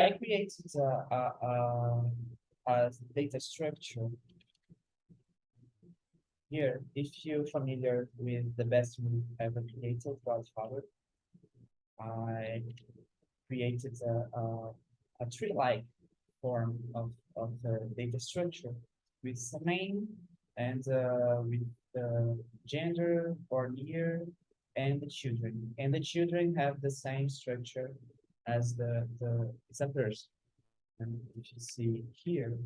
I created a data structure here. If you're familiar with the best move ever created, Godfather, I created a tree-like form of the data structure with some name and with the gender or year and the children. And the children have the same structure as the it's a person. And if you see here,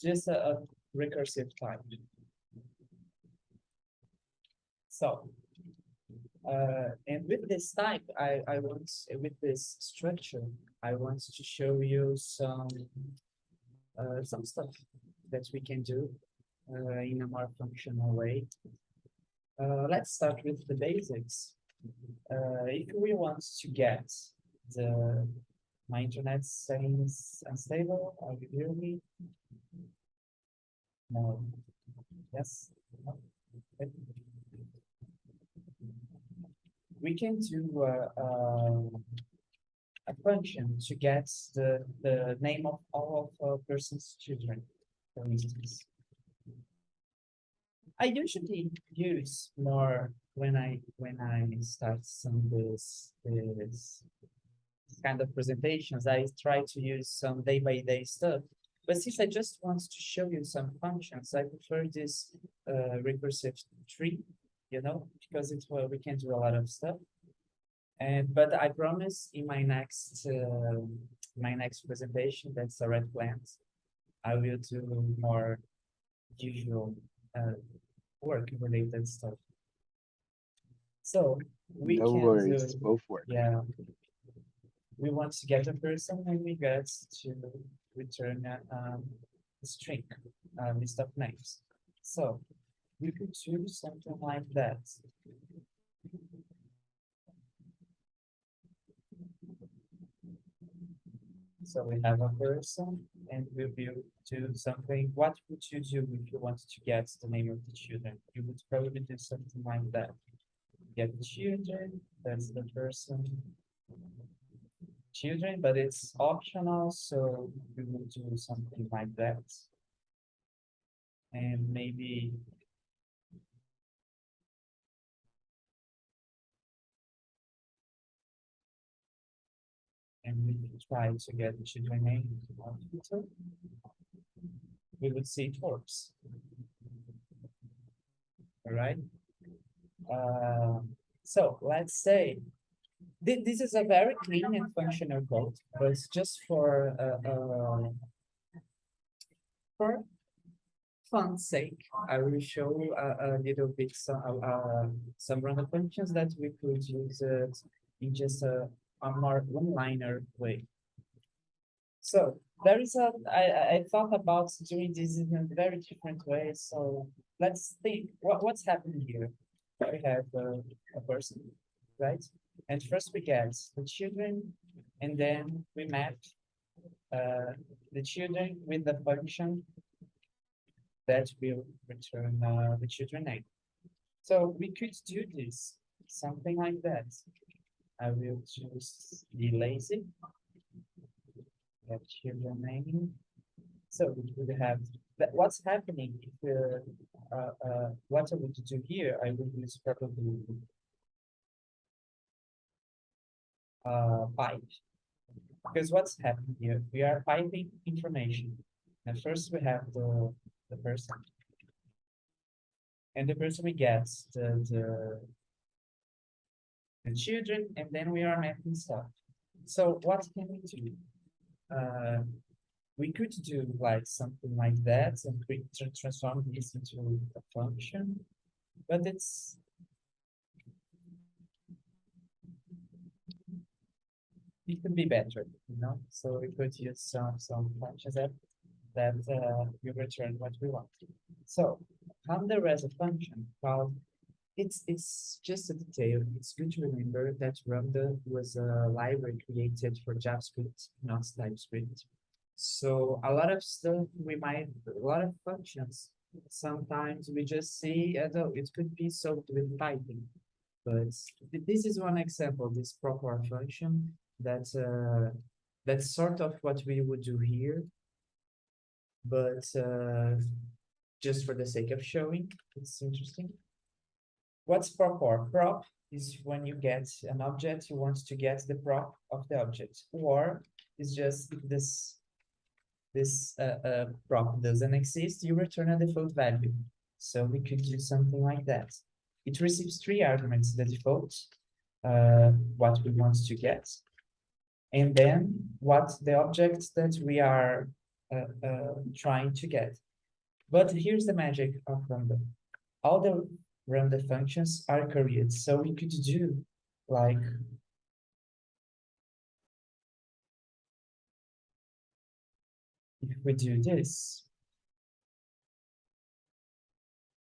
just a recursive type. So, and with this type, I want, with this structure, I want to show you some stuff that we can do in a more functional way. Let's start with the basics. If we want to get the my internet seems unstable, are you hearing me? No. Yes. No. Okay. We can do a function to get the name of all of a person's children, for instance. I usually use more when I start some this kind of presentations. I try to use some day by day stuff. But since I just want to show you some functions, I prefer this recursive tree, you know, because it's where we can do a lot of stuff. And but I promise in my next presentation, that's a red plans, I will do more usual work related stuff. So we No can worries, do, both work. yeah, we want to get a person and we get to return a string, a list of names. So we could do something like that. So we have a person and we will do something. What would you do if you wanted to get the name of the children? You would probably do something like that. Get the children, that's the person. Children, but it's optional, so we will do something like that. And maybe and we will try to get the children name of Twitter. We would see it works. All right. So let's say this is a very clean and functional code, but it's just for fun's sake. I will show a little bit some random functions that we could use it in just a more one-liner way. So there is I thought about doing this in a very different way. So let's think what's happening here. We have a person, right? And first we get the children, and then we map the children with the function that will return the children name. So we could do this, something like that. I will just be lazy. Get children name. So we would have that. What's happening if what I would do here? I would use probably pipe, because what's happening here? We are piping information. And first we have the person, and the person we get the children, and then we are mapping stuff. So what can we do? We could do like something like that and transform this into a function, but it could be better, you know. So we could use some functions that will return what we want. So Ramda has a function called it's just a detail. It's good to remember that Ramda was a library created for JavaScript, not TypeScript. So a lot of stuff a lot of functions, sometimes we just see as oh, it could be solved with typing. But this is one example, this proper function that's sort of what we would do here, but just for the sake of showing, it's interesting. What's proper? Prop is when you get an object, you want to get the prop of the object, or is just if this prop doesn't exist, you return a default value. So we could do something like that. It receives 3 arguments: the default, what we want to get, and then what the object that we are trying to get. But here's the magic of Ramda. All the Ramda functions are curried, so we could do like if we do this,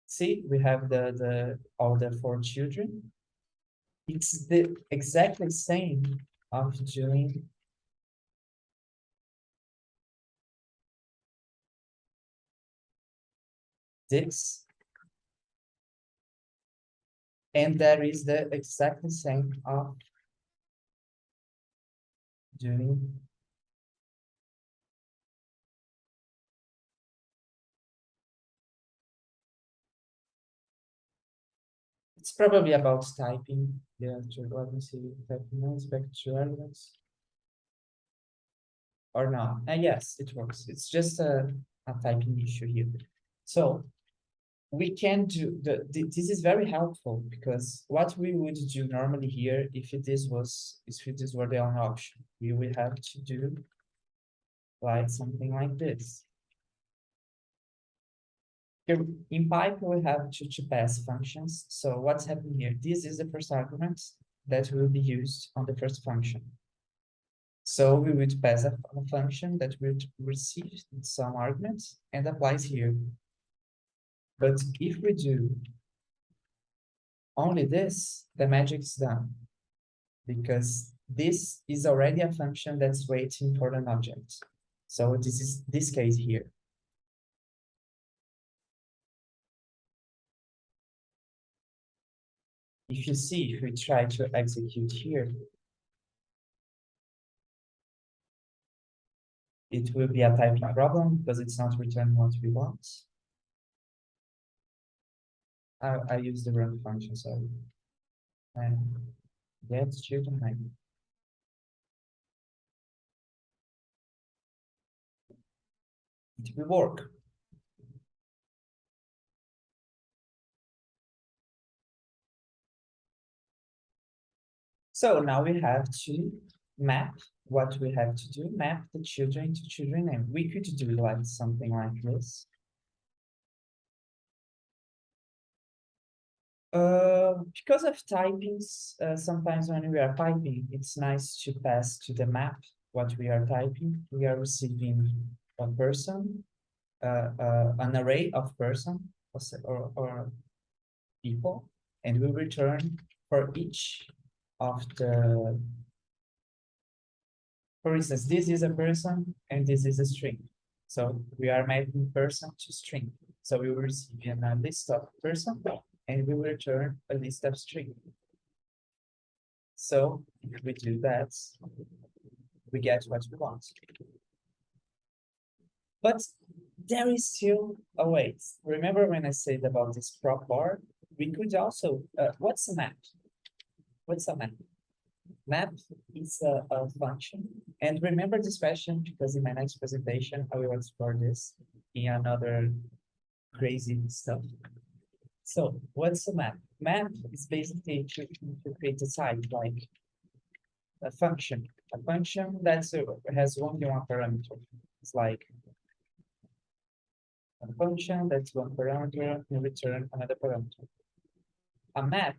see, we have the all the 4 children. It's the exactly same of doing this, and there is the exactly same of doing it's probably about typing. Yeah, let me see, typing notes back to elements. Or not. Yes, it works. It's just a typing issue here. So we can do this is very helpful because what we would do normally here, if this were the only option, we would have to do like something like this. Here in pipe, we have to pass functions. So what's happening here? This is the first argument that will be used on the first function. So we would pass a function that will receive some arguments and applies here. But if we do only this, the magic is done because this is already a function that's waiting for an object. So this is this case here. If you see, if we try to execute here, it will be a typing problem because it's not returning what we want. I use the run function, so and get children name. It will work. So now we have to map what we have to do, map the children to children name. We could do like something like this. Because of typings, sometimes when we are typing, it's nice to pass to the map what we are typing. We are receiving a person, an array of person or people, and we return for each of the, for instance, this is a person and this is a string. So we are mapping person to string. So we will receive a list of person and we will return a list of string. So if we do that, we get what we want. But there is still a way. Remember when I said about this prop bar? We could also, what's a map? What's a map? Map is a function. And remember this question because in my next presentation, I will explore this in another crazy stuff. So what's a map? Map is basically to create a type like a function that has only one parameter. It's like a function that's one parameter and return another parameter. A map,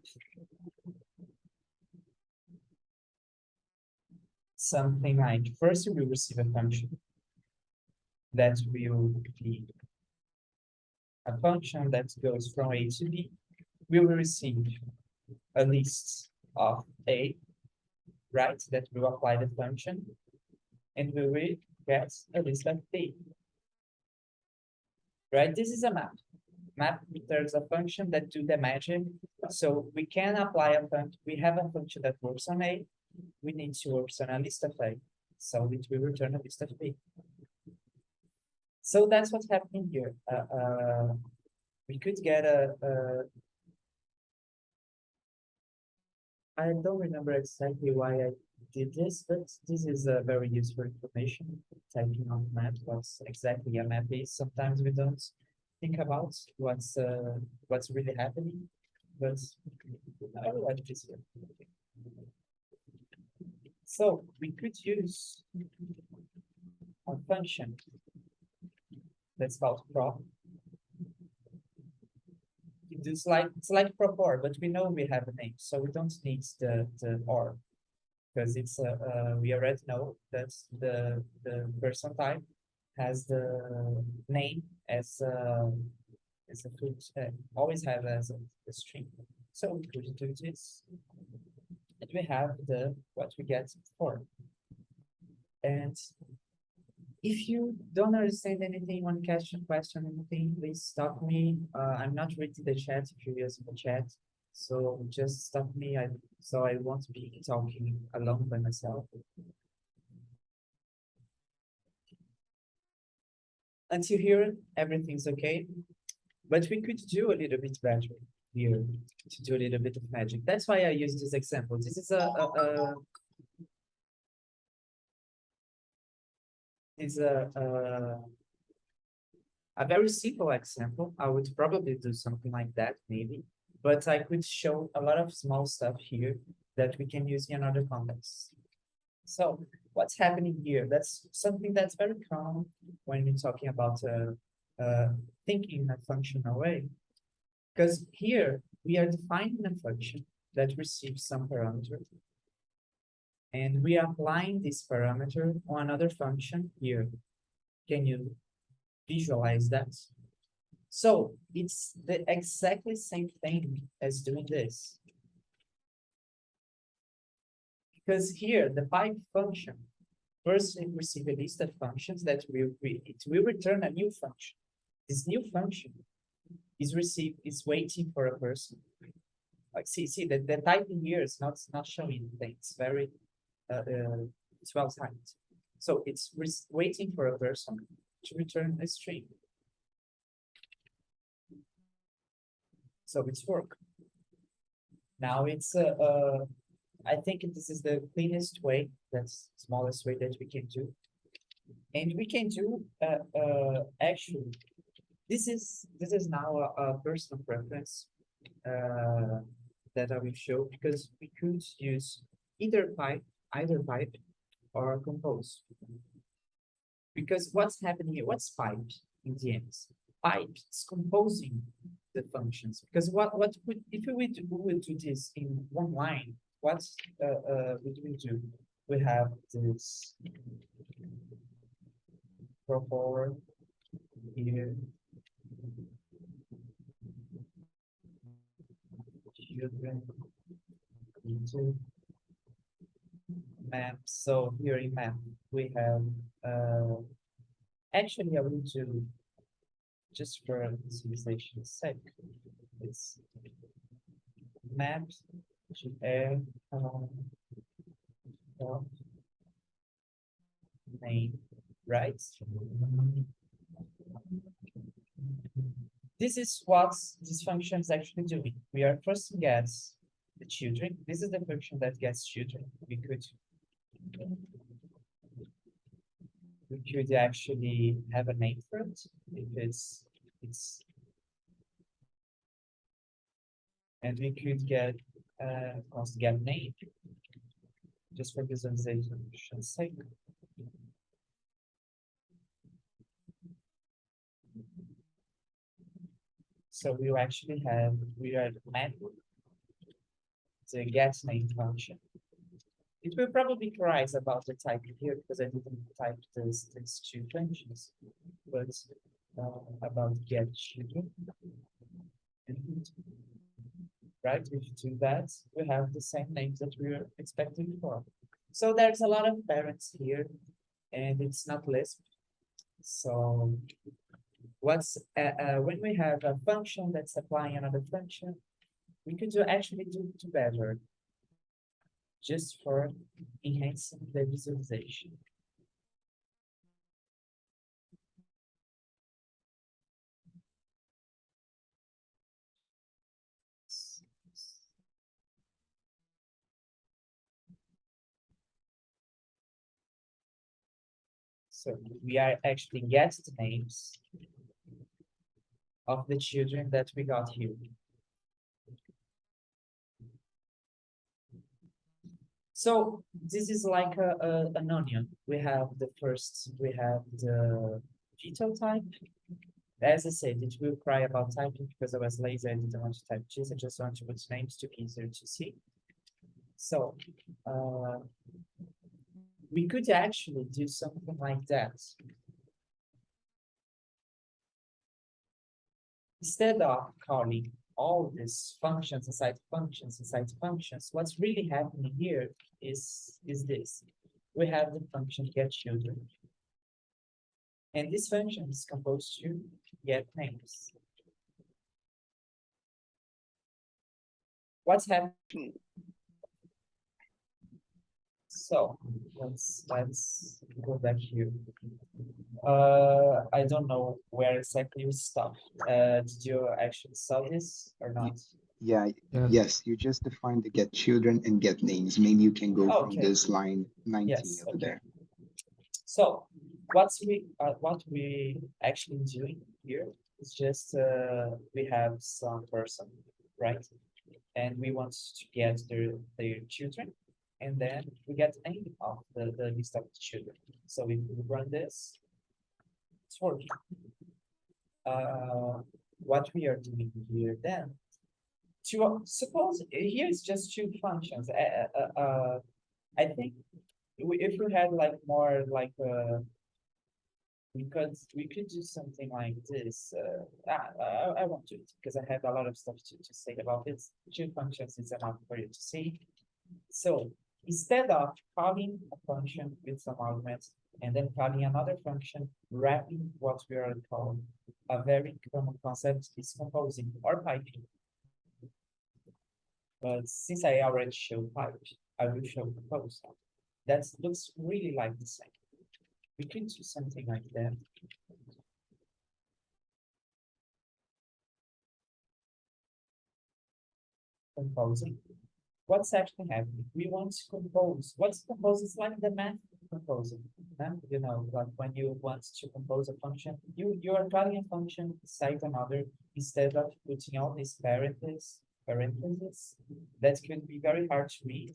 something like first we receive a function that will be a function that goes from A to B. We will receive a list of A, right? That will apply the function, and we will get a list of B. Right? This is a map. map returns a function that do the magic. So we can apply a function. We have a function that works on A. We need to work on a list of A. So it will return a list of B. So that's what's happening here. We could get I don't remember exactly why I did this, but this is a very useful information. Typing on map, what's exactly a map is. Sometimes we don't think about what's really happening, but I like this here. So we could use a function that's called prop. It's like prop or, but we know we have a name, so we don't need the or, because it's we already know that the person type has the name as a food, always have as a string. So we could do this, and we have the what we get for. And if you don't understand anything, one question, anything, please stop me. I'm not reading the chat if you're using the chat. So just stop me. So I won't be talking alone by myself. Until here, everything's okay. But we could do a little bit better here to do a little bit of magic. That's why I use this example. This is a very simple example. I would probably do something like that, maybe, but I could show a lot of small stuff here that we can use in another context. So what's happening here? That's something that's very common when we're talking about thinking in a functional way. Because here we are defining a function that receives some parameter, and we are applying this parameter on another function here. Can you visualize that? So it's the exactly same thing as doing this. Because here, the pipe function, first we receive a list of functions that it will return a new function. This new function is waiting for a person. Like see that the typing here is not showing anything. It's very it's well timed. So it's waiting for a person to return a string. So it's work. Now it's I think this is the cleanest way, that's smallest way that we can do. And we can do actually, this is now a personal preference that I will show, because we could use either pipe or compose. Because what's happening here? What's pipe in the end? Pipe is composing the functions. Because what would, if we would do this in one line, what would we do? We have this proper here, children into map. So here in map we have actually I will do just for visualization's sake. It's maps to air name, right? This is what this function is actually doing. We are first gets the children. This is the function that gets children. We could actually have a name for it if it's and we could get also get name just for visualization's sake. So we will actually have we are manual the get name function. It will probably cries about the type here because I didn't type these two functions, but about get children. Right, if you do that, we have the same names that we were expecting before. So there's a lot of parents here, and it's not Lisp. So when we have a function that's applying another function, we could actually do better just for enhancing the visualization. So we are actually get the names of the children that we got here. So this is like an onion. We have the detail type. As I said, it will cry about typing because I was lazy. I didn't want to type this. I just want to put names to be easier to see. So we could actually do something like that. Instead of calling all these functions inside functions, what's really happening here is this. We have the function get children. And this function is composed to get names. What's happening? So let's go back here. I don't know where exactly we stopped. Did you actually saw this or not? Yeah, yes, you just defined the get children and get names. Maybe you can go from Okay. this line 19 Yes, over okay. there. So what we actually doing here is just we have some person, right? And we want to get their children, and then we get the name of the list of the children. So if we run this, it's working. What we are doing here then, to suppose here is just two functions. I think if we had like more like we could do something like this. I won't do it because I have a lot of stuff to say about this. Two functions is enough for you to see. So instead of calling a function with some arguments and then calling another function, wrapping what we are calling a very common concept is composing or piping. But since I already showed pipe, I will show compose. That looks really like the same. We can do something like that. Composing. What's actually happening? We want to compose. What's compose is like the math composing. You know, like when you want to compose a function, you are calling a function inside another instead of putting all these parentheses that could be very hard to read.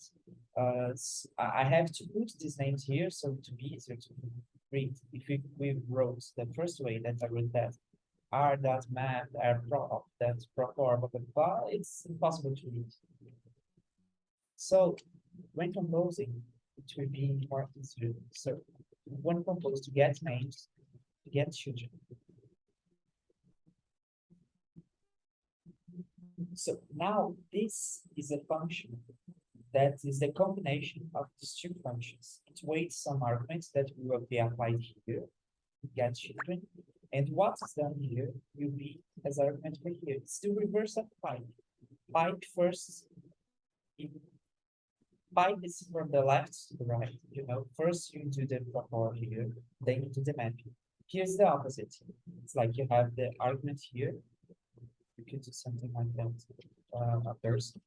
I have to put these names here so to be easier to read. If we wrote the first way that I wrote that, r.math, r.prop, that's proper, blah, blah, blah, it's impossible to read. So when composing, it will be more easier. So when compose to get names, to get children. So now this is a function that is the combination of these two functions. It waits some arguments that will be applied here to get children. And what is done here will be as argument for here. It's the reverse of pipe. Pipe first, pipe is from the left to the right. You know, first you do the proper here, then you do the mapping. Here's the opposite. It's like you have the argument here. You could do something like that. A person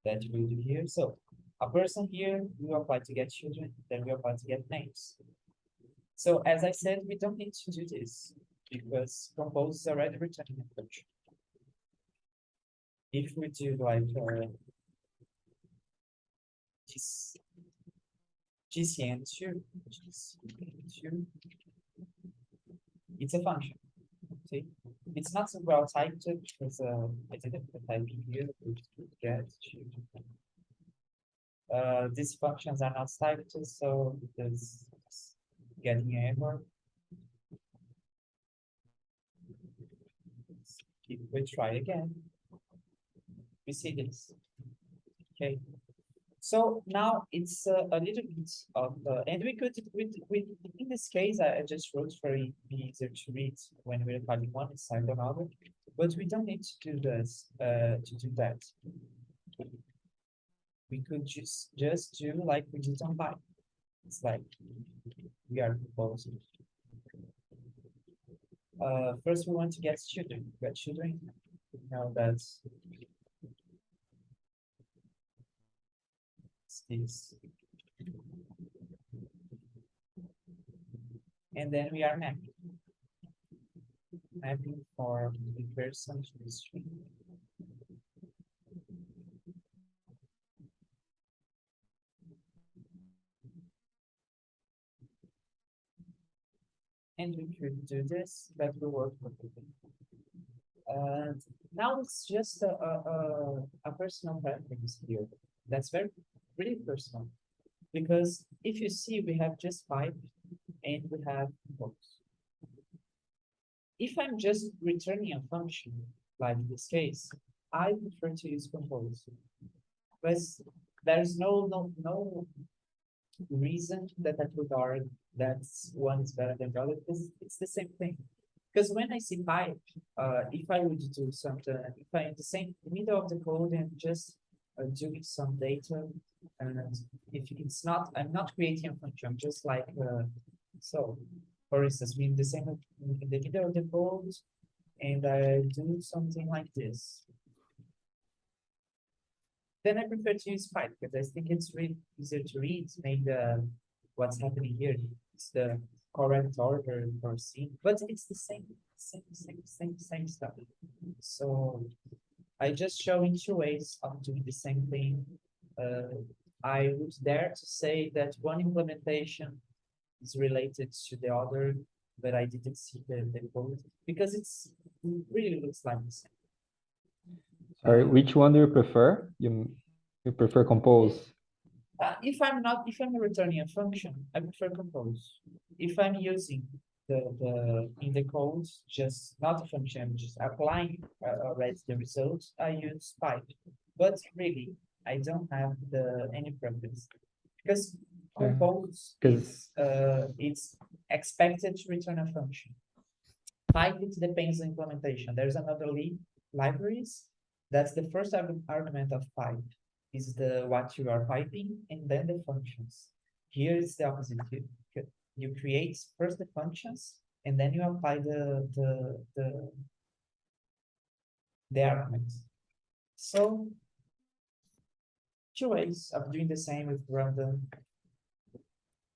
that we do here. So a person here, we apply to get children, then we apply to get names. So as I said, we don't need to do this because compose is already returning a function. If we do like this GCN2, it's a function. See, it's not so well typed because I didn't put typing here. Get these functions are not typed, so it's getting an error. If we try again, we see this. Okay, So now it's a little bit of, and we could, in this case, I just wrote for it be easier to read when we're calling one inside another, but we don't need to do this, to do that. We could just do like we did on Python. It's like we are proposing. First we want to get children. Get children. Now that's this. And then we are mapping for the person to the string. And we could do this, that will work perfectly. And now it's just a personal preference here. That's really personal. Because if you see, we have just pipe and we have compose. If I'm just returning a function, like in this case, I prefer to use compose. But there's no reason that I would argue that one is better than the other, because it's the same thing. Because when I see pipe, if I would do something, if I in the same middle of the code and just doing some data, and if it's not, I'm not creating a function, I'm just like, so for instance, we in the same in the middle of the code, and I do something like this. Then I prefer to use pipe because I think it's really easier to read. Maybe what's happening here is the correct order for C, but it's the same stuff. So I just showing two ways of doing the same thing. I would dare to say that one implementation is related to the other, but I didn't see the code because it really looks like the same. Sorry, which one do you prefer? You prefer compose? If I'm returning a function, I prefer compose. If I'm using the in the code, just not a function, just applying already the results, I use pipe. But really, I don't have any preference because compose is it's expected to return a function. Pipe, it depends on implementation. There's another libraries. That's the first argument of pipe is the what you are piping and then the functions. Here it's the opposite. You create first the functions and then you apply the arguments. So two ways of doing the same with Ramda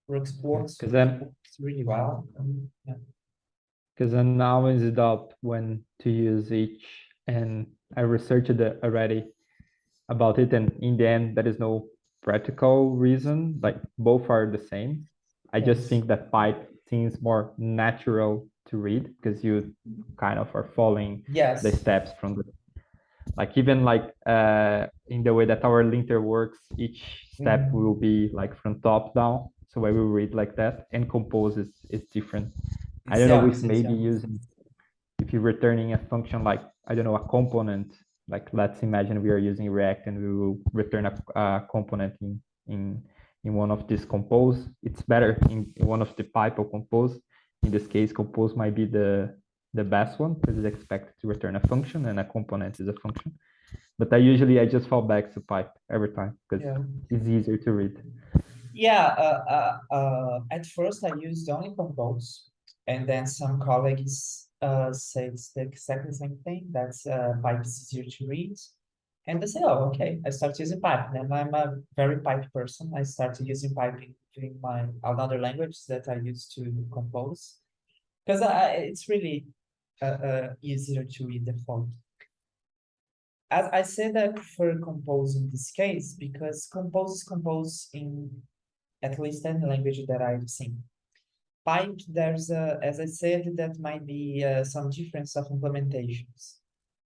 works really well. Because then now ended up when to use each, and I researched it already about it, and in the end there is no practical reason, like both are the same. I just think that pipe seems more natural to read because you kind of are following the steps from the, like even like in the way that our linter works, each step will be like from top down, so I will read like that, and compose is different. I don't know if maybe using, if you're returning a function like, I don't know, a component, like let's imagine we are using React and we will return a component in one of these compose. It's better in one of the pipe or compose. In this case, compose might be the best one because it's expected to return a function and a component is a function. But I just fall back to pipe every time because it's easier to read. Yeah, at first I used only compose, and then some colleagues say it's exactly the same thing. That's pipe is easier to read, and they say, "Oh, okay." I start using pipe. Then I'm a very pipe person. I started using pipe in my another language that I used to compose, because it's really easier to read the font. As I said, I prefer compose in this case because compose is compose in at least any language that I've seen. Pipe, there's as I said, that might be some difference of implementations.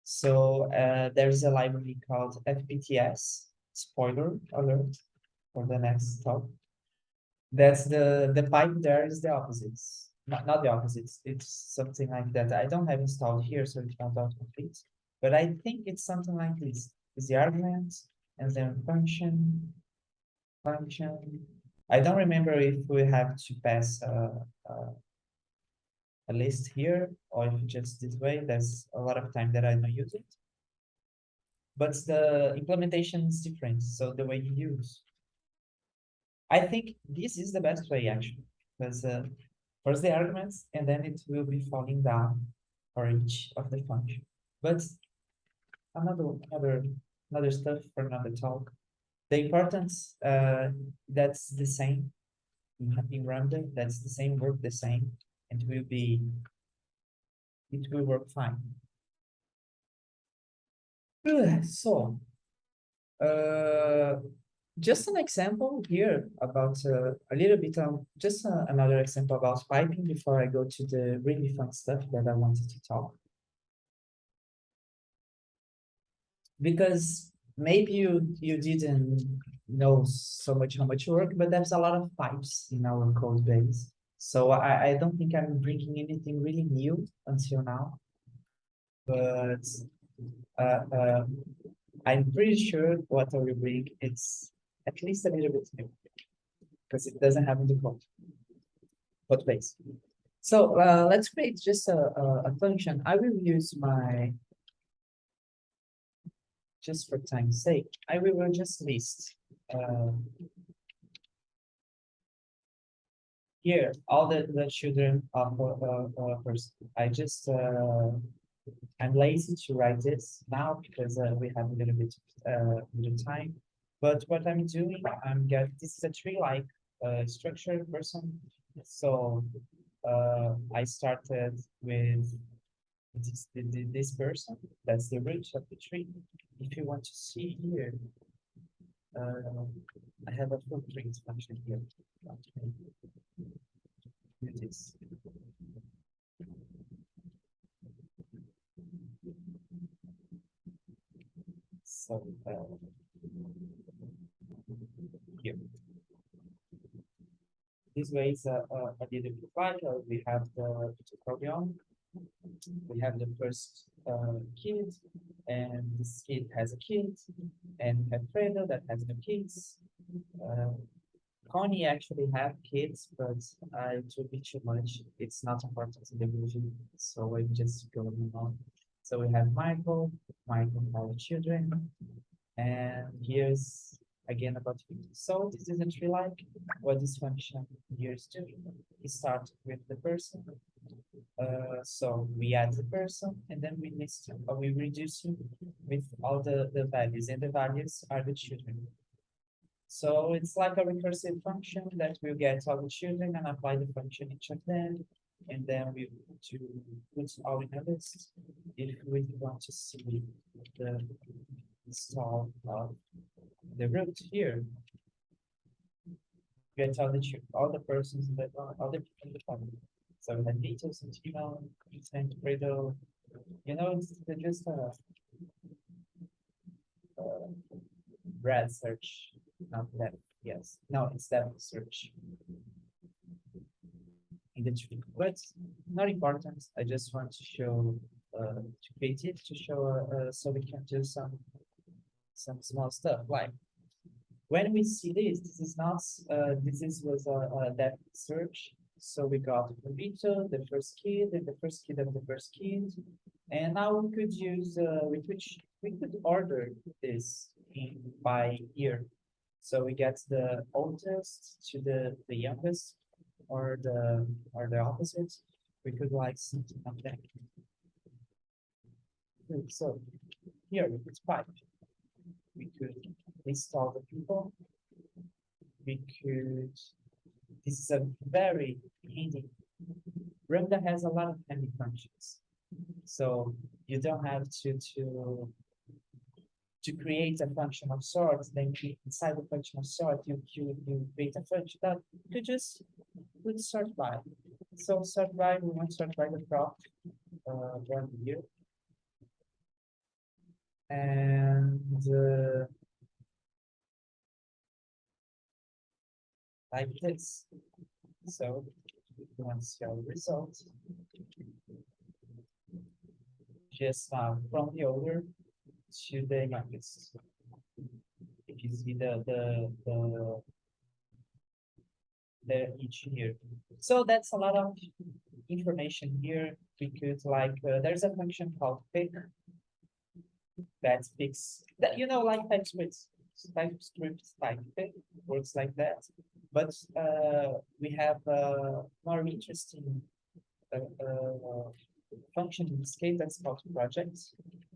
So there's a library called FPTS, spoiler alert for the next talk. That's the pipe there is the opposites. Not the opposites, it's something like that. I don't have installed here, so it's not complete. But I think it's something like this. It's the argument and then function function. I don't remember if we have to pass a list here or if just this way. There's a lot of time that I don't use it. But the implementation is different, so the way you use. I think this is the best way actually, because first the arguments and then it will be falling down for each of the function. But another stuff for another talk. The importance that's the same in Ramda, that's the same, work the same, and it will work fine. So just an example here about a little bit of just another example about piping before I go to the really fun stuff that I wanted to talk. Because maybe you didn't know so much how much work, but there's a lot of pipes in our code base. So I don't think I'm bringing anything really new until now. But I'm pretty sure what I will bring it's at least a little bit new because it doesn't have in the code base. So let's create just a function. I will use my, just for time's sake, I will just list here all the children of a person. I just I'm lazy to write this now because we have a little bit little time. But what I'm doing, this is a tree-like structure person. So I started with this person. That's the root of the tree. If you want to see here, I have a footprint function here. Do this. So here. This way is a little bit like we have the program. We have the first kid, and this kid has a kid, and we have Fredo that has no kids. Connie actually have kids, but it will be too much. It's not important in the vision, so I'm just going on. So we have Michael has children, and here's again about people. So this is a tree like what this function here is doing. We start with the person. So we add the person and then we list him, or we reduce him with all the values, and the values are the children. So it's like a recursive function that will get all the children and apply the function each of them. And then we to put all in a list if we want to see the install of the root here. Get all the persons that are other people in the family. So the details and and Fredo, it's just a Brad search, not that. Yes, no, it's that search in the tree, but not important. I just want to show to create it to show so we can do some small stuff like when we see this is not was a depth search. So we got Vito, the first kid, and the first kid of the first kid, and now we could use we could order this by year. So we get the oldest to the youngest, or the opposite. We could like something like that. So here we could pipe. We could list all the people. We could. This is a very handy. Ramda has a lot of handy functions, so you don't have to create a function of sort. Then inside the function of sort, you create a function that you just put sort by. So sort by, we want sort by the prop one here, and like this. So once your result, just from the older to the youngest. If you see the each year. So that's a lot of information here. We could like, there's a function called pick that picks that, you know, like TypeScript type pick works like that. But we have more interesting function in this case that's called projects.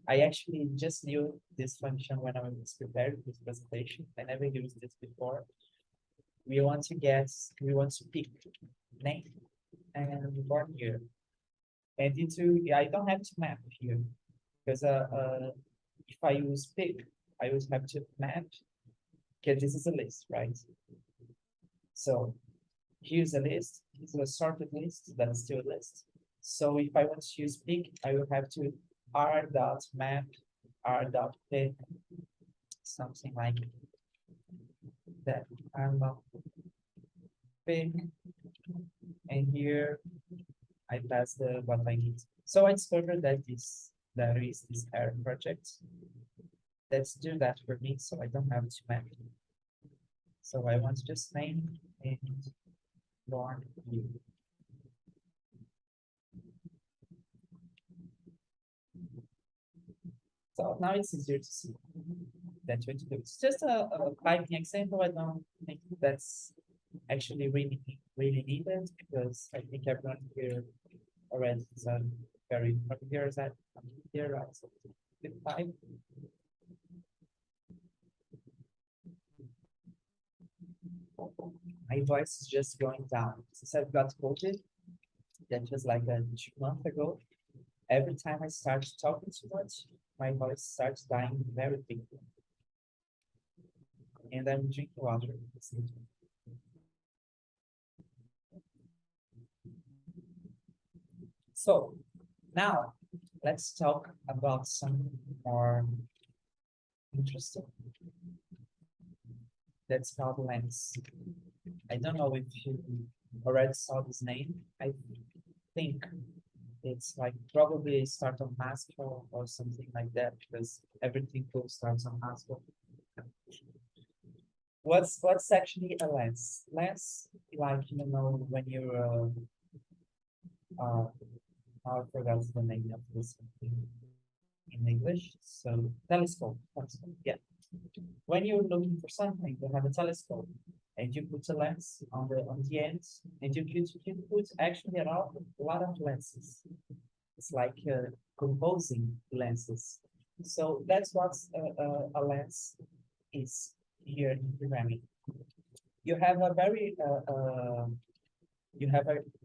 I actually just knew this function when I was preparing this presentation. I never used this before. We want to pick name and born year. And I don't have to map here because if I use pick, I always have to map because this is a list, right? So here's a list, here's a sorted list, that's still a list. So if I want to use pick, I will have to r.map, r.pick, something like that. Pick, and here I pass what I need. So I discovered that there is this error project. Let's do that for me, so I don't have to map. So I want just name and born year. So now it's easier to see. That's what to do. It's just a Python example. I don't think that's actually really needed because I think everyone here already is very familiar with that. Here, so with Python. My voice is just going down since I've got COVID. That was like 2 months ago. Every time I start talking too much, my voice starts dying very quickly. And I'm drinking water. So now let's talk about some more interesting. That's called lens. I don't know if you already saw this name. I think it's like probably start on Haskell or something like that because everything starts on Haskell. What's actually a lens? Lens, like, you know, when you're I forgot the name of this in English. So telescope, yeah. When you're looking for something, you have a telescope and you put a lens on the end, and you can put actually a lot of lenses. It's like composing lenses. So that's what a lens is here in programming. You have a very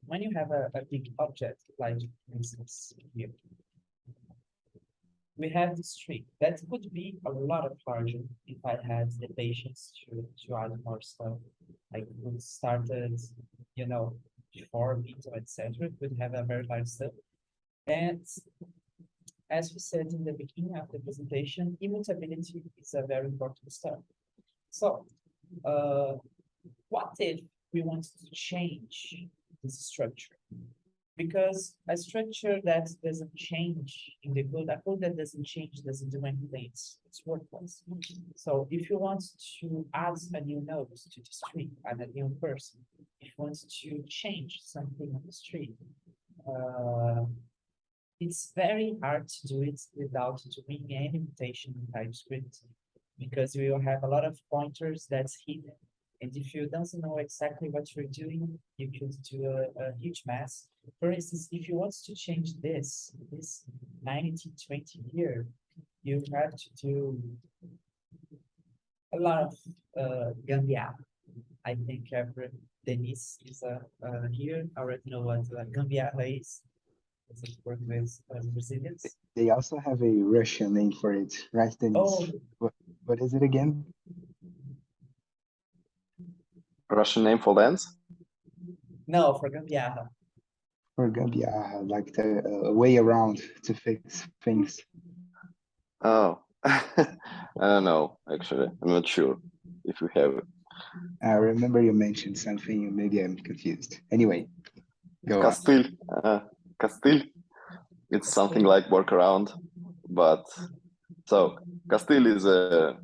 when you have a big object, like for instance here, we have this tree that could be a lot of larger if I had the patience to add more stuff. I could started, you know, before Vito, etc. Could have a very large stuff. And as we said in the beginning of the presentation, immutability is a very important stuff. So what if we want to change this structure? Because a structure that doesn't change in the code, a code that doesn't change doesn't do anything. It's worthless. So if you want to add a new node to the tree, add a new person, if you want to change something on the tree, it's very hard to do it without doing any mutation in TypeScript, because we will have a lot of pointers that's hidden. And if you don't know exactly what you're doing, you could do a huge mess. For instance, if you want to change this 1920 here, you have to do a lot of Gambia. I think Denise is here. I already know what Gambia is. Does it work with Brazilians? They also have a Russian name for it, right, Denise? Oh. What is it again? Russian name for lens? No, for Gambia. For Gambia, like the way around to fix things. Oh, I don't know, actually. I'm not sure if you have it. I remember you mentioned something, maybe I'm confused. Anyway, go on. Castile. It's something like workaround, but so Castile is a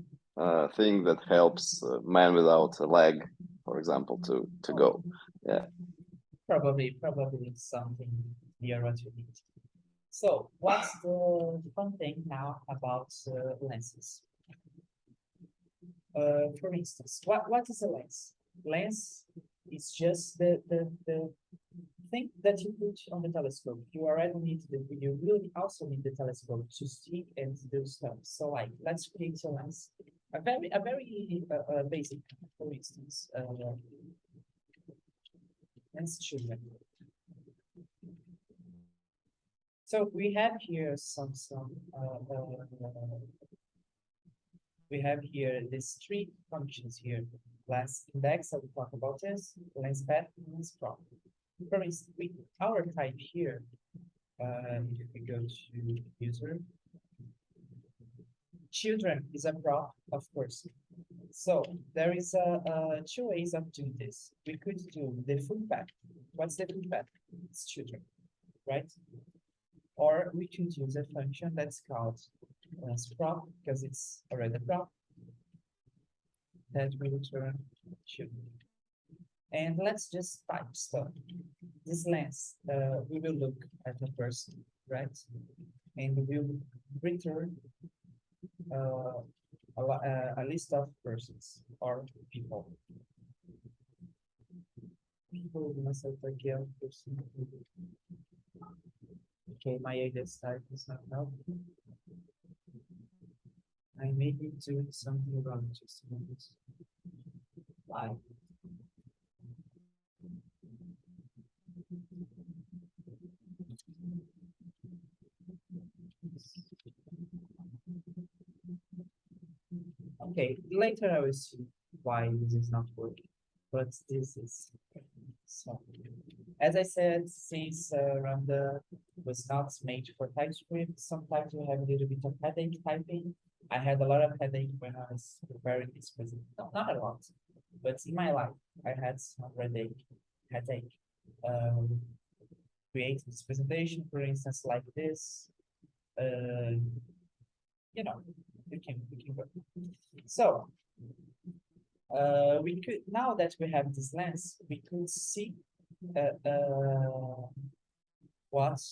thing that helps man without a leg for example, to go. Yeah. Probably something near what you need. So what's the fun thing now about lenses? For instance, what is a lens? Lens is just the thing that you put on the telescope. You already need you really also need the telescope to see and do stuff. So like, let's create a lens, a very basic, for instance, lens children. So we have here we have here these three functions here. lensIndex, I will talk about this, lensPath, and lensProp. For instance, our type here, if we go to user, children is a prop, of course. So there is two ways of doing this. We could do the full path. What's the full path? It's children, right? Or we could use a function that's called lensProp, because it's already a prop, that will return children. And let's just type stuff. This lens, we will look at the person, right? And we will return a list of persons or people. People must have again person. Okay, my idea type is not helping. I may be doing something wrong just a moment. Why? Okay, later I will see why this is not working, but this is so. As I said, since Ramda was not made for TypeScript, sometimes we have a little bit of headache typing. I had a lot of headache when I was preparing this presentation. No, not a lot, but in my life, I had some headache. Creating this presentation, for instance, like this. You know, we can go. So we could, now that we have this lens, we could see what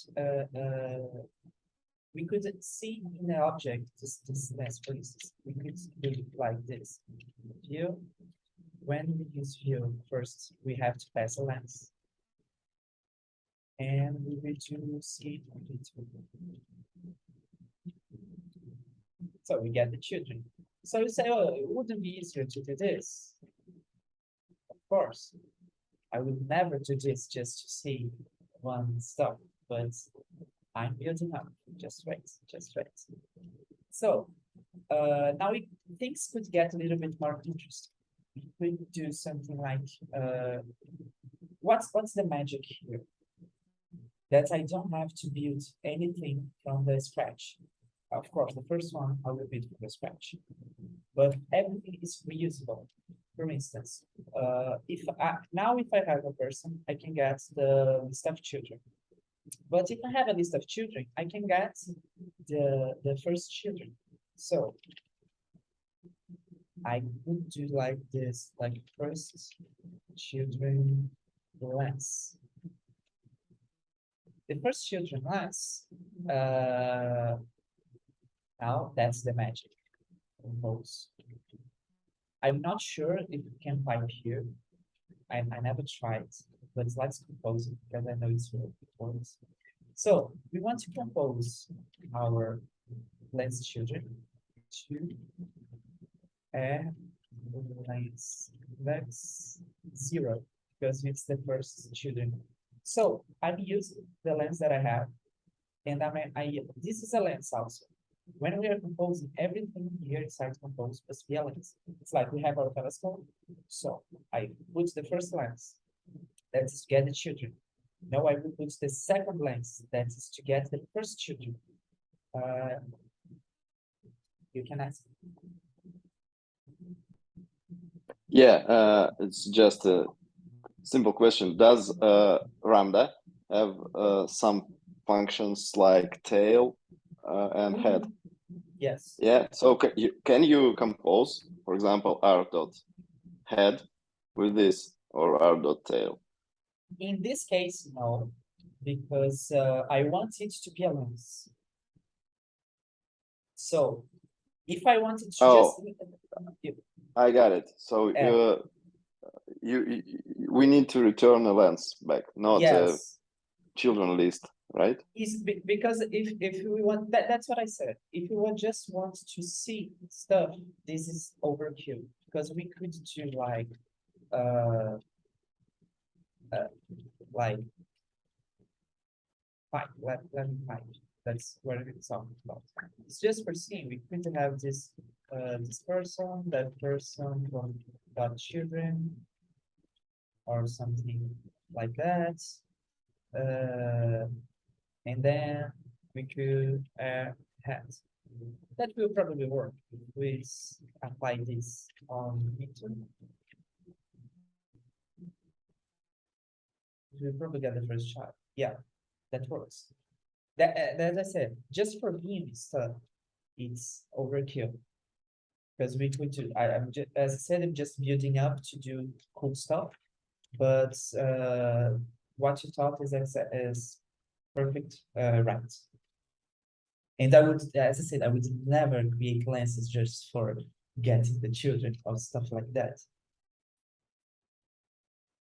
we could see in the object this lens, for instance. We could do it like this. View. When we use view, first we have to pass a lens. And we will choose it. So we get the children. So you say, oh, it wouldn't be easier to do this. Of course, I would never do this just to see one stuff, but I'm building up. Just wait. So now things could get a little bit more interesting. We could do something like, what's the magic here? That I don't have to build anything from the scratch. Of course, the first one I will build from the scratch, but everything is reusable. For instance, if I have a person, I can get the list of children. But if I have a list of children, I can get the first children. So I would do like this, like first children lens. The first children lens, now that's the magic. Compose. I'm not sure if you can type here. I never tried, but let's compose it because I know it's working. So we want to compose our lens children to lens 0 because it's the first children. So I'm using the lens that I have, and this is a lens also. When we are composing, everything here inside compose must be a lens. It's like we have our telescope. So I put the first lens, that's to get the children. Now I will put the second lens, that is to get the first children. You can ask. Yeah, it's just a simple question. Does Ramda have some functions like tail and head? Yes. Yeah. So can you compose, for example, r.head with this or r.tail? In this case, no, because I want it to be a lens. So if I wanted to Oh. just I got it. So we need to return a lens back, not a yes, children list, right? because if we want that's what I said. If we just want to see stuff, this is overkill because we could do like five, let me find. That's what it's talking about. It's just for seeing. We could have this this person, that person from got children, or something like that. And then we could have that will probably work if we apply this on meter. We'll probably get the first child. Yeah, that works. That as I said, just for him stuff, it's overkill. Because we could do, I'm just, as I said, I'm just building up to do cool stuff. But what you taught is perfect, right. And I would, as I said, I would never create lenses just for getting the children or stuff like that.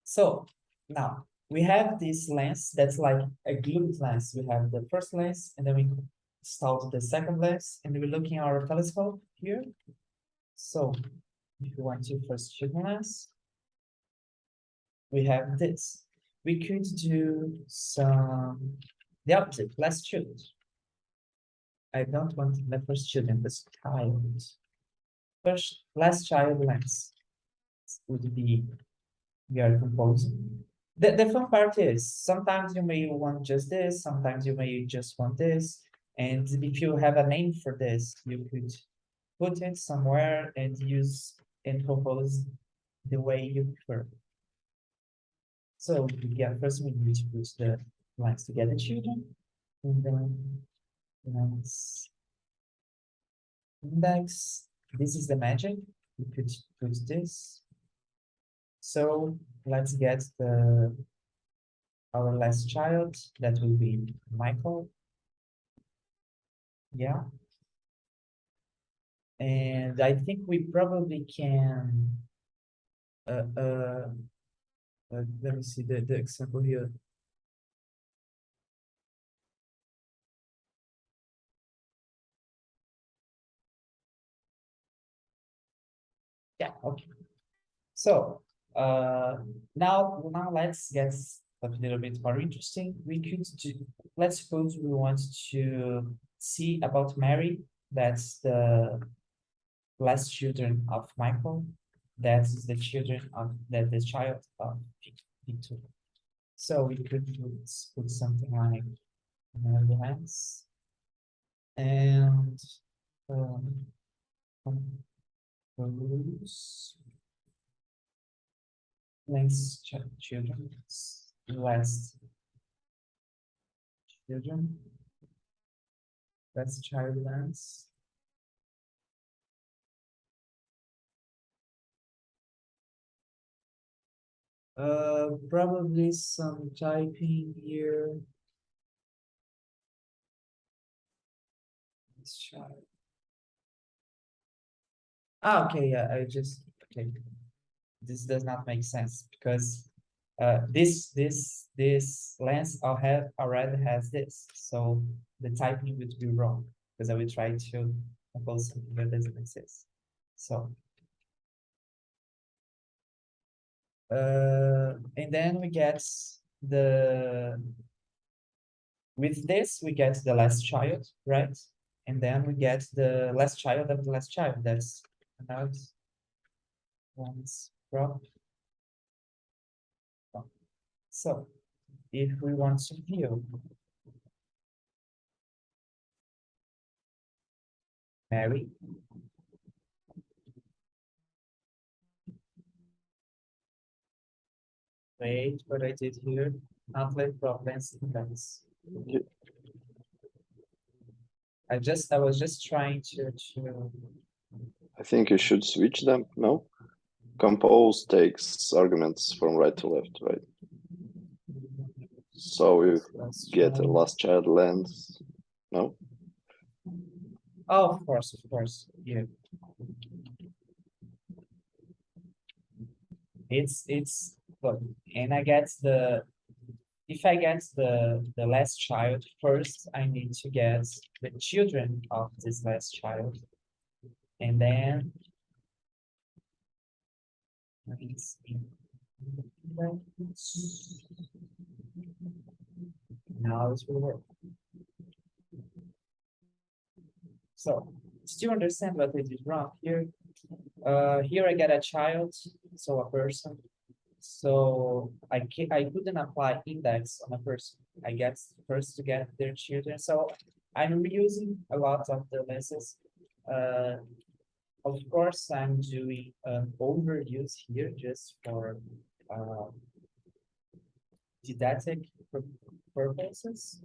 So now we have this lens that's like a glued lens. We have the first lens, and then we installed the second lens, and we're looking at our telescope here. So if you want to first children lens, we have this. We could do some the opposite, less children. I don't want the first children, the child. First, last child lens would be we are composing. The fun part is sometimes you may want just this, sometimes you may just want this. And if you have a name for this, you could put it somewhere and use and compose the way you prefer. So yeah, first we need to put the lines together, children, and then lens index. This is the magic. We could put this. So let's get our last child. That will be Michael. Yeah. And I think we probably can. Let me see the example here. Yeah, okay. So now let's get a little bit more interesting. We could do, let's suppose we want to see about Mary. That's the last children of Michael. That is the children of the child of Victor. So we could put something like lens and compose lens children, last children. That's child lens. Probably some typing here. Let's try. Ah, okay, yeah, okay. This does not make sense because this lens already has this, so the typing would be wrong because I will try to compose something that doesn't exist. So and then we get with this we get the last child, right? And then we get the last child of the last child. That's another lensProp. So if we want to view Mary, wait, what I did here, not lensProp, lensIndex. I was just trying to I think you should switch them, no? compose takes arguments from right to left, right? So you Let's get a try. last child lens. No? Oh, of course, yeah. It's but and I get the if I get the last child first, I need to get the children of this last child, and then it's now it will work. So still understand what I did wrong here. Here I get a child, so a person. So I couldn't apply index on a person. I get first to get their children. So I'm reusing a lot of the lenses. Of course, I'm doing an overuse here just for didactic purposes.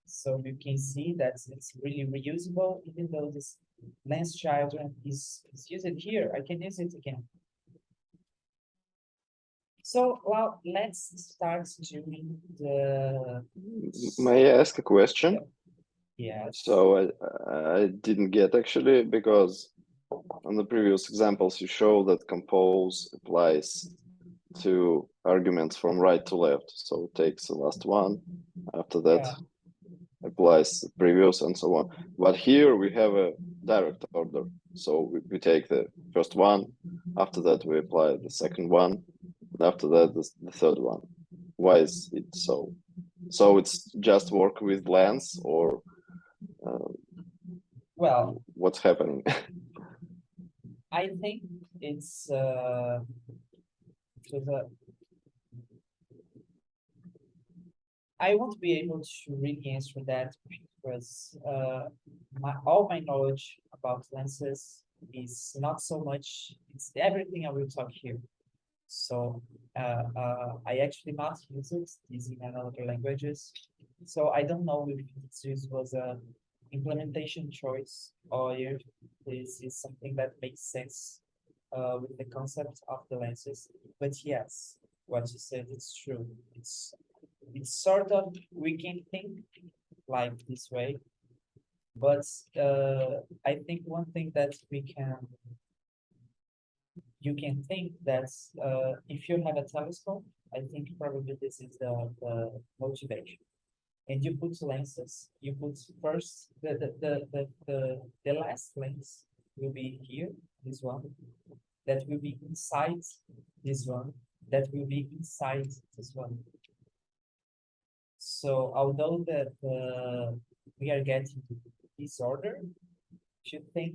So you can see that it's really reusable, even though this lens children is used here, I can use it again. So, well, let's start doing the, May I ask a question? yes. So I didn't get actually, because on the previous examples you show that compose applies to arguments from right to left. So it takes the last one, after that Yeah. applies the previous and so on. But here we have a direct order. So we take the first one, after that we apply the second one, and after that the third one. Why is it so? So it's just work with lens, or Well, what's happening? I think it's to the I won't be able to really answer that because all my knowledge about lenses is not so much, it's everything I will talk here. So I actually not use it using another languages. So I don't know if this was a implementation choice or if this is something that makes sense with the concept of the lenses. But yes, what you said is true. It's sort of we can think like this way, but I think one thing that you can think that if you have a telescope, I think probably this is the motivation. And you put lenses, you put first the last lens will be here, this one, that will be inside this one, that will be inside this one. So although that we are getting this order, should think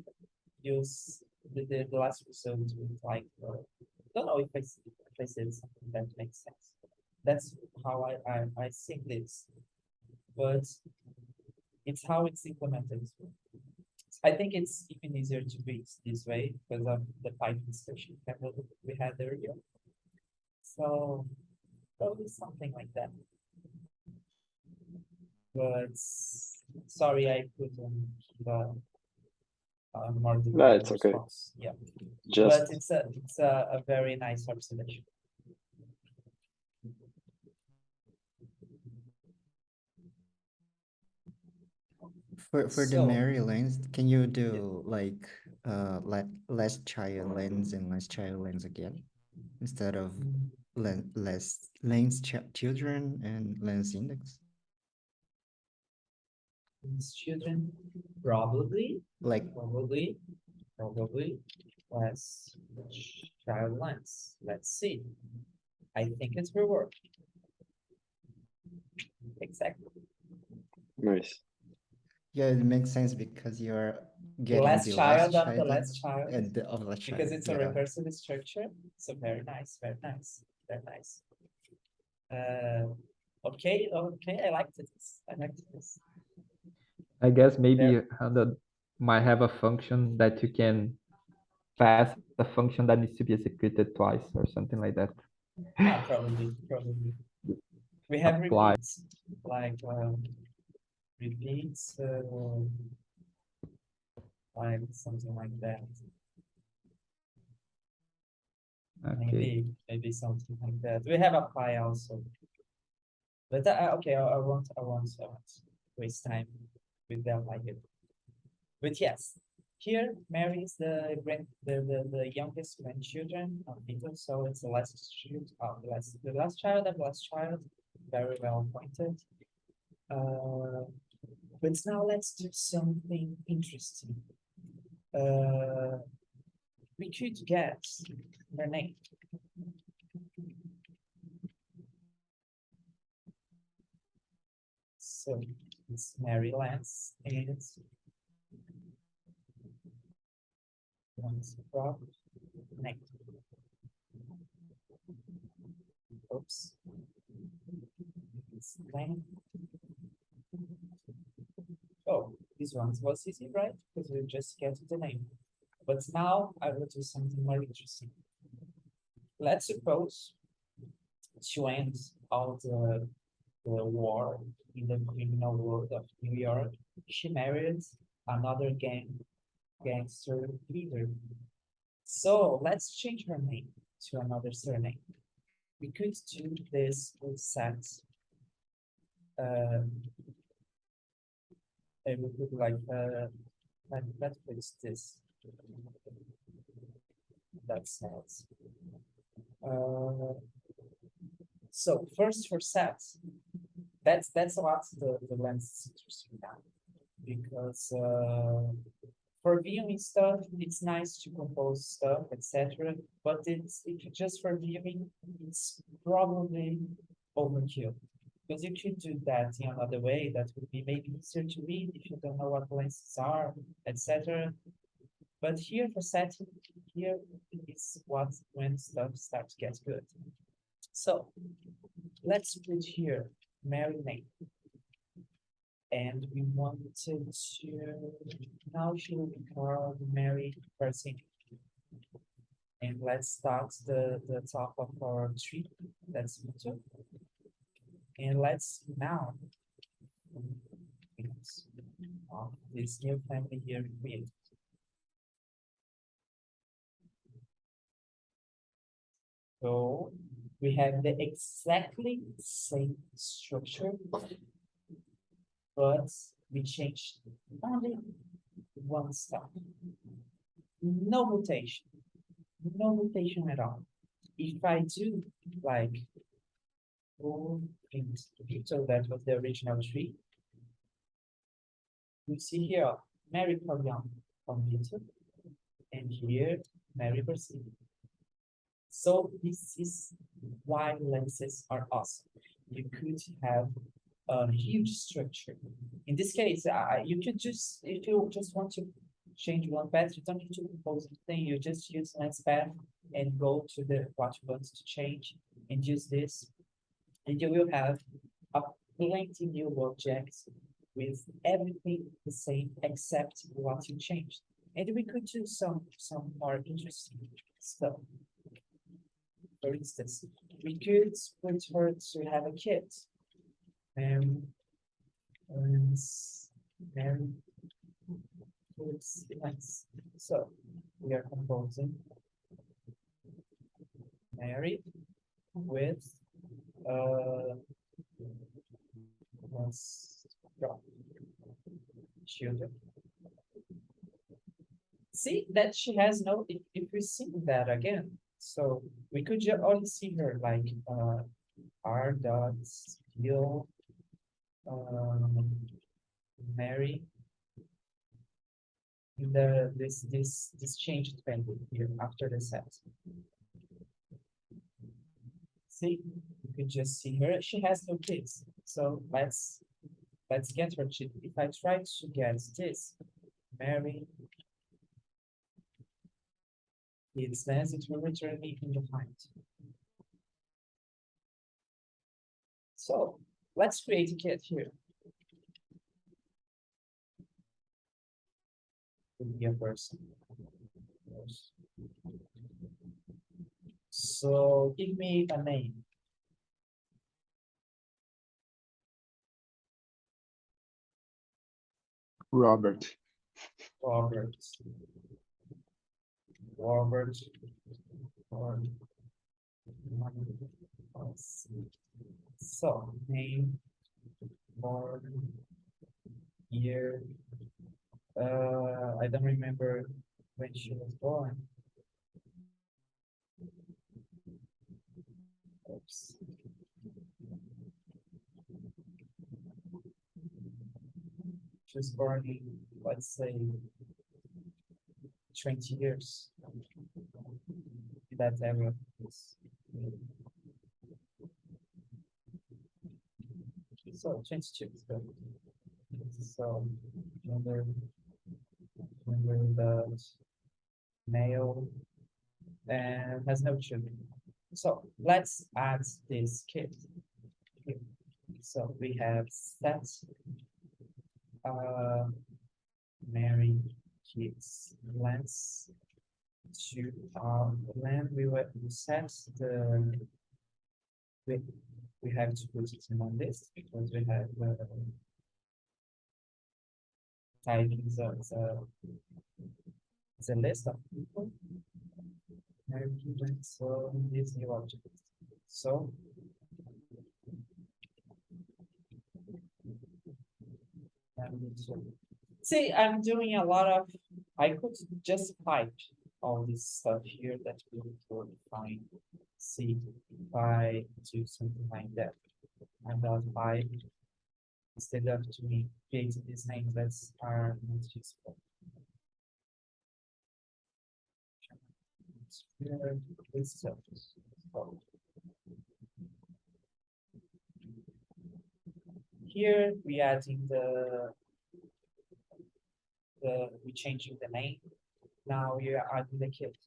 use the last result with like don't know if I said something that makes sense. That's how I think this, but it's how it's implemented. I think it's even easier to read this way because of the Python discussion we had earlier. So probably something like that. But sorry, I couldn't give a more No, detailed it's okay. response. Yeah, Just but it's a very nice observation. For the So Mary lens, can you do like less child lens and less child lens again instead of less lens children and lens index? these children probably Like probably less child lens. Let's see. I think it will work. Exactly. nice. yeah, it makes sense because you're The getting last the child last of the child last child. and the of the child. Because it's a yeah. recursive structure. So very nice, very nice, very nice. Okay, I liked this. I liked this. I guess maybe Yeah. Ramda might have a function that you can pass a function that needs to be executed twice or something like that. Probably. We have Apply. repeats, like repeats, like something like that. Okay. Maybe something like that. We have apply also. But okay, I won't waste time with them like it. But yes, here Mary is the youngest grandchildren of Beatles, so it's the last child, the last child, very well pointed. But now let's do something interesting. We could get her name. So it's Mary Lance and lensProp name. Oops. It's name. Oh, this one was easy, right? Because we just get the name. But now I will do something more interesting. Let's suppose to end all the war in the criminal world of New York, she married another gangster leader. So let's change her name to another surname. We could do this with set. And we could let's put this. That's set. So first for set, that's what the lens is interesting now, because for viewing stuff, it's nice to compose stuff, etc. But if you just for viewing, it's probably overkill. Because you could do that in another way that would be maybe easier to read if you don't know what lenses are, etc. But here for setting, here is what when stuff starts to get good. So let's put here Mary name. And we wanted to, now she will be called Mary person. And let's start the top of our tree. That's two. And let's now this new family here created. So we have the exactly same structure, but we changed only one stuff. No mutation. No mutation at all. If I do like so that was the original tree. You see here Mary Corian from YouTube, and here Mary Brazil. So this is why lenses are awesome. You could have a huge structure. In this case, you could just, if you just want to change one path, you don't need to compose anything. You just use lensPath and go to the what you want to change and use this. And you will have a plenty new objects with everything the same except what you changed. And we could do some more interesting stuff. For instance, we could put her to have a kid. And so we are composing Mary with children. See that she has no, if we see that again, so we could only see her like R dot Hill Mary in this changed value here after the set. See, you could just see her. She has no kids, so let's get her. If I try to get this Mary, it says it will return me undefined. So let's create a kit here. Be a person. So give me a name. Robert. Robert. or so name, born, year. I don't remember when she was born. Oops. She was born in, let's say, 20 years. That era is. So 22 is good. So remember the male and has no children. So let's add this kid. So we have set marry kids lens to land we set the we have to put it in on this because we have typing the list of people. So this new object. So see, I'm doing a lot of. I could just pipe all this stuff here that we would find. See if I do something like that. And I'll pipe instead of doing creating these names that are not useful. This stuff. Here we adding we changing the name. Now we are adding the kid.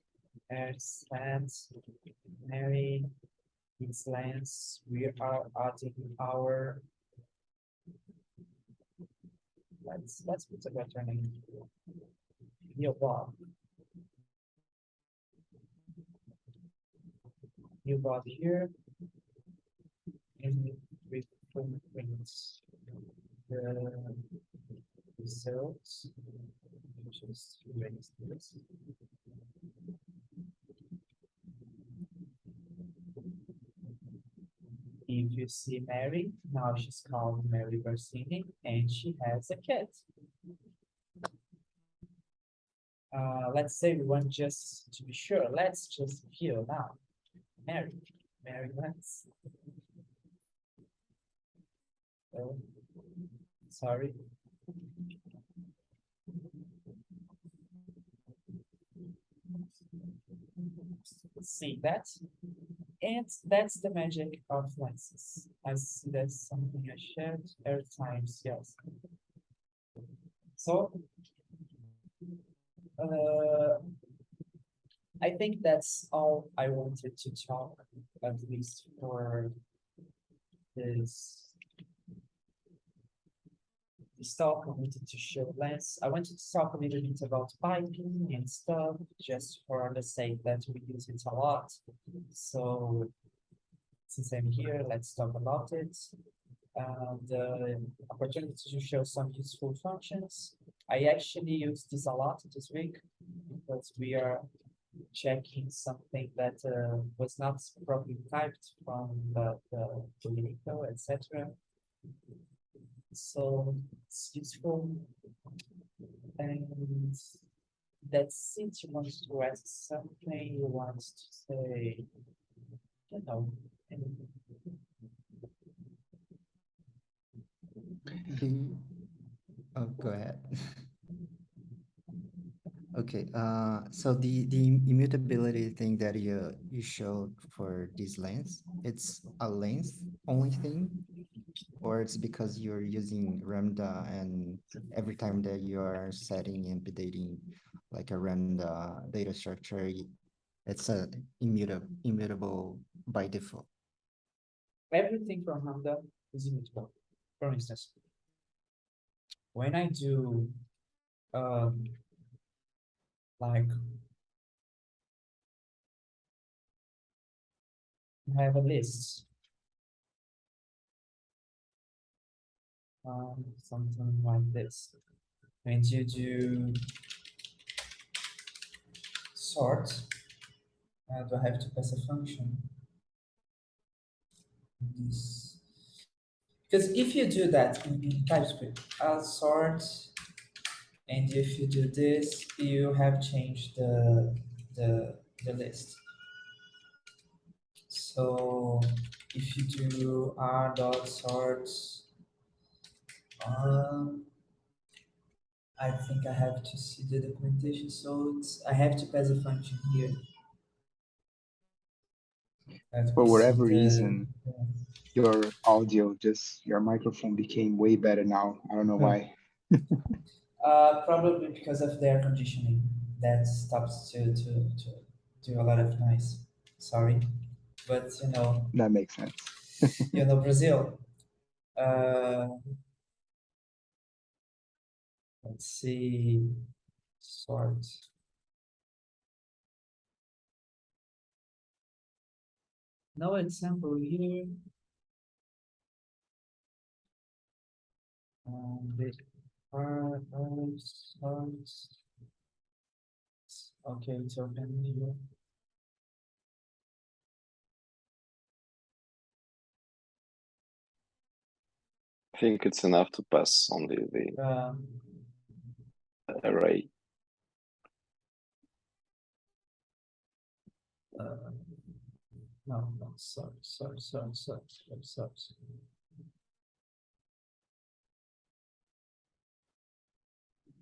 As Lance, Mary, it's Lance. We are adding our. Let's put a better name. New Bob. New Bob here. And we print the results. Just erase this. If you see Mary, now she's called Mary Barsini, and she has a kid. Let's say we want just to be sure. Let's just view now. Mary Lens. Oh, sorry. See that? And that's the magic of lenses. I see that's something I shared every time, yes. So I think that's all I wanted to talk, at least for this talk. I wanted to show lens. I wanted to talk a little bit about piping and stuff, just for the sake that we use it a lot. So since I'm here, let's talk about it. The opportunity to show some useful functions. I actually use this a lot this week because we are checking something that was not properly typed from the political, etc. So it's useful. And that's it. You want to ask something, you want to say, you know. Oh, go ahead. Okay, so the immutability thing that you showed for this lens, it's a lens only thing, or it's because you're using Ramda and every time that you are setting and updating like a Ramda data structure, it's a immutable by default. Everything from Ramda is immutable. For instance, when I do like I have a list, something like this. When you do sort, Do I have to pass a function? This. Because if you do that in TypeScript, I'll sort, and if you do this, you have changed the list. So if you do r dot sort, I think I have to see the documentation. So I have to pass a function here. For We see whatever reason, your audio, just your microphone became way better now. I don't know why. Probably because of the air conditioning that stops to do a lot of noise. Sorry, but That makes sense. Brazil. Uh, let's see, sort. No example here. The sorts. Okay, it's open here. I think it's enough to pass only the array. No, sorry.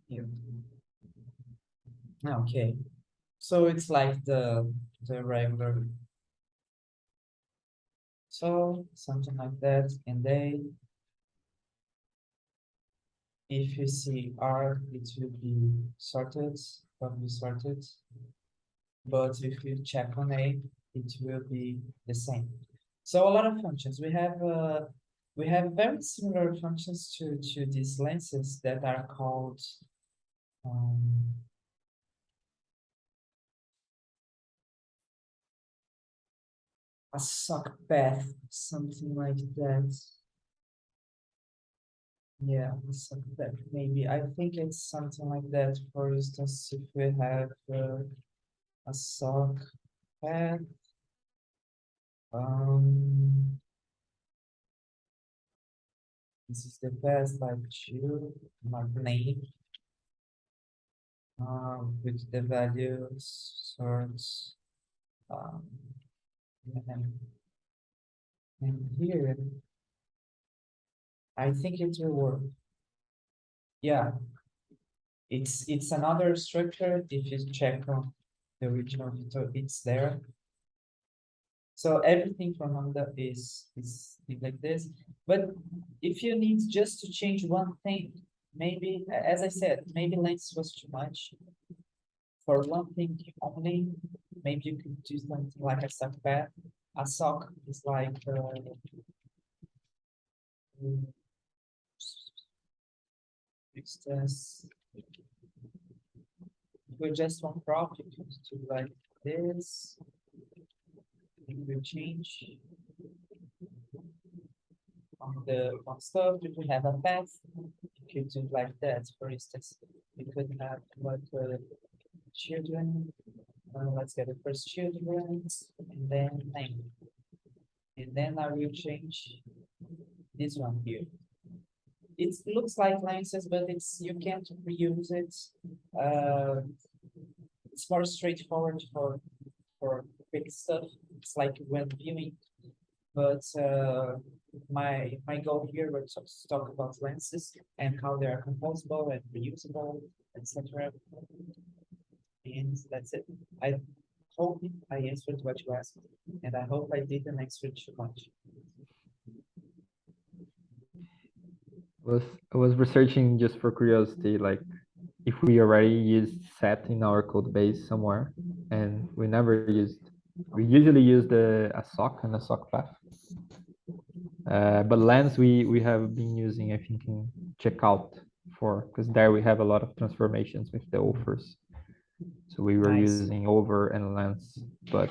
Here. Okay, so it's like the regular. So something like that, and then if you see R, it will be sorted, probably sorted. But if you check on A, it will be the same. So a lot of functions. We have very similar functions to these lenses that are called a sock path, something like that. Yeah, a sock path, maybe. I think it's something like that. For instance, if we have a sock path, this is the path like two, not name, with the values, sorts, and here, I think it will work. Yeah, it's another structure. If you check on the original video, it's there. So everything from Ramda is like this. But if you need just to change one thing, maybe, as I said, maybe length was too much. For one thing only, maybe you could do something like a sock path. A sock is like instance, with just one prop, you could do like this. You will change on the stuff. If we have a path, you could do like that. For instance, you could have like children. Let's get the first children, and then name. And then I will change this one here. It looks like lenses, but you can't reuse it. It's more straightforward for quick stuff. It's like when viewing, but my goal here was to talk about lenses and how they are composable and reusable, etc. And that's it. I hope I answered what you asked, and I hope I didn't answer too much. I was researching just for curiosity, like if we already used set in our code base somewhere, and we never used. We usually use a sock and a sock path. But lens we have been using, I think, in checkout because there we have a lot of transformations with the offers. So we were using over and lens, but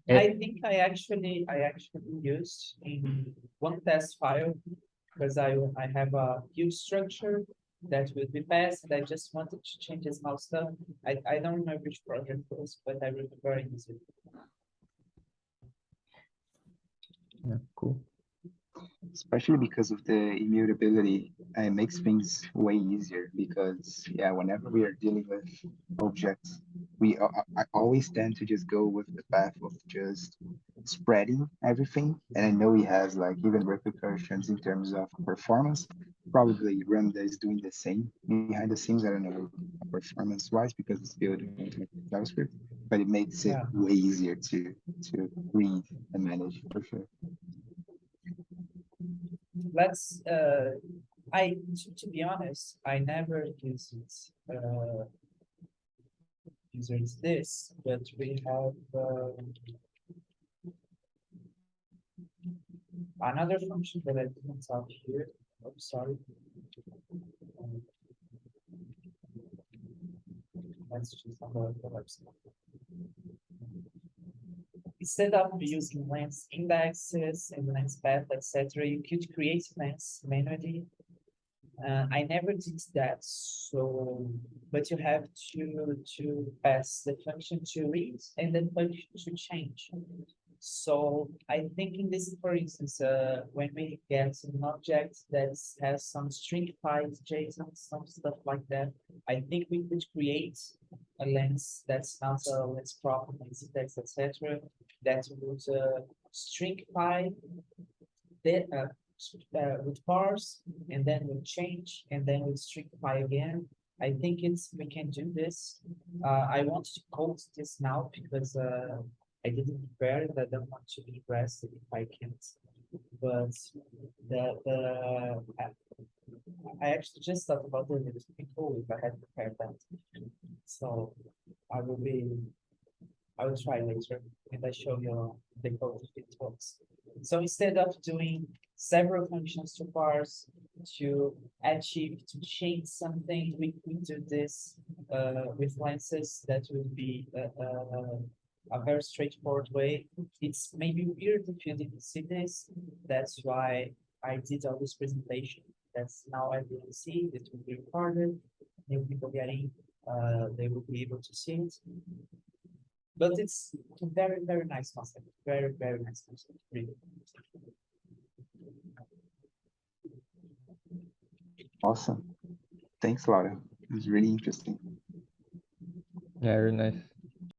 I think I actually used in one test file because I have a huge structure that will be passed, and I just wanted to change the small stuff. I don't remember which project it was, but I remember I used it. Yeah, cool. Especially because of the immutability, it makes things way easier because yeah, whenever we are dealing with objects, I always tend to just go with the path of just spreading everything. And I know he has like even repercussions in terms of performance. Probably Ramda is doing the same behind the scenes. I don't know performance wise because it's built on TypeScript, but it makes it Yeah. way easier to read and manage for sure. Let's to be honest, I never use it users this, but we have another function that I didn't talk here. I'm sorry. Let's just on the website. Instead of using lens indexes and lensPath, etc., you could create lens manually. I never did that, so but you have to pass the function to read and then function to change. So I think in this, for instance, when we get an object that has some string files, JSON, some stuff like that, I think we could create a lens that's not a lensProp, lensIndex, etc. That would string file with bars, and then we'll change, and then we'll stringify again. I think we can do this. I want to code this now because I didn't prepare it. I don't want to be impressed if I can't. But I actually just thought about it. It would be cool if I had prepared that. So I will try later and I show you the code if it works. So instead of doing several functions to parse, to achieve, to change something, we could do this with lenses. That would be a very straightforward way. It's maybe weird if you didn't see this. That's why I did all this presentation. That's now everyone see it will be recorded. New people getting, they will be able to see it. But it's a very, very nice concept. Very, very nice concept. Really. Awesome. Thanks, Laura. It was really interesting. Yeah, very nice.